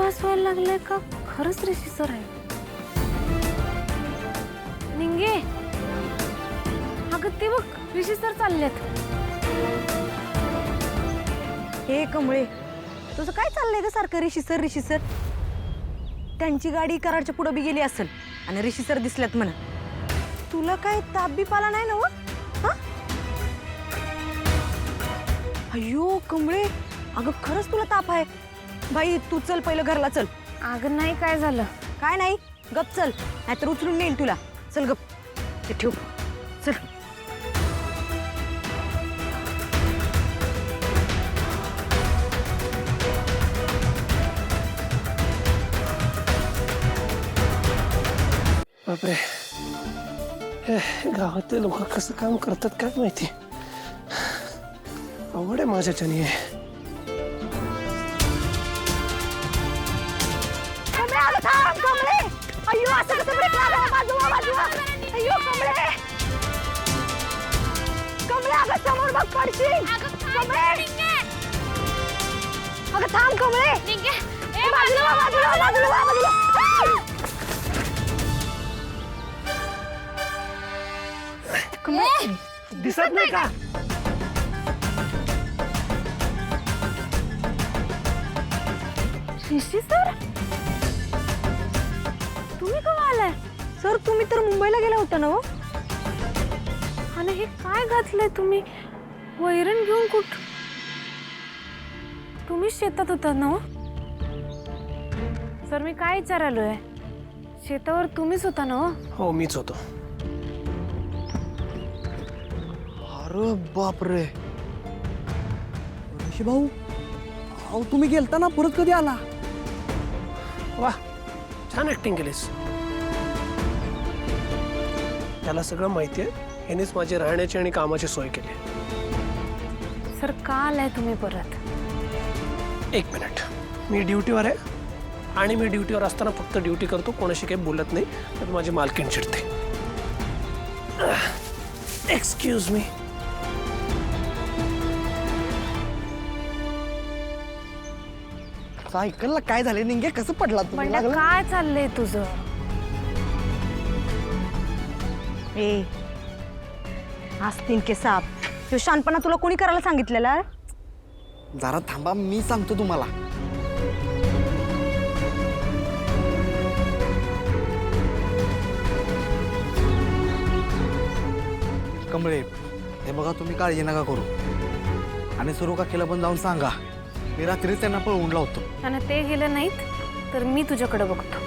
विश्वास व्हायला लागलाय का खरंच ऋषी सर आहे? निंगे, अगं ते बघ ऋषी सर चाललेत. हे कमळे, तुझं काय चाललंय ग सारखं ऋषी सर? त्यांची गाडी कराडच्या पुढे बी गेली असेल आणि ऋषी सर दिसल्यात म्हणा. तुला काय ताप बी पाला नाही ना? हा? अयो कमळे, अगं खरंच तुला ताप आहे? बाई तू चल पहिलं घरला चल. अगं नाही, काय झालं? काय नाही, गप चल, नाहीतर उचलून नेईल तुला. चल गप, ते ठेव, चल. बापरे, हे गावातले लोक कसं काम करतात काय माहिती. अवघड आहे माझ्याच्यानी. अय्यो असं कसं ब्रेक लागला? बाजूला. अय्यो कमळे, अगं समोर बघ पडशील. कमळे, अगं थांब कमळे. बाजूला. दिसत नाही का? ऋषी सर, तुम्ही केव्हा आलाय? सर तुम्ही तर मुंबईला गेला होता ना? आणि हे काय घातलंय तुम्ही? वैरण घेऊन तुम्ही शेतात होता ना? सर मी काय विचारालोय, शेतावर तुम्हीच होता ना? हो मीच होतो. अरे बापरे, ऋषी भाऊ, अहो तुम्ही गेलता ना, परत कधी आला? वा, छान ऍक्टिंग केलीस. त्याला सगळं माहितीये. ह्यानेच माझी राहण्याची आणि कामाची सोय केली. सर का आलाय तुम्ही परत? एक मिनिट, मी ड्युटीवर आहे आणि मी ड्युटीवर असताना फक्त ड्युटी करतो, कोणाशी काही बोलत नाही, तर माझी मालकीण चिडते. Excuse me. सायकलला काय झाले निंगे, कसं पडला तुम्ही? म्हणलं काय चाललंय तुझं? ए आस्तीन के साप, तो शानपणा तुला कोणी करायला सांगितलेला? जरा थांबा, मी सांगतो तुम्हाला. कमळे, हे बघा तुम्ही काळजी नका करू आणि सुरू का केलं पण जाऊन सांगा. मी रात्रीच त्यांना पळवून लावतो. आणि ते गेलं नाहीत तर मी तुझ्याकडे बघतो.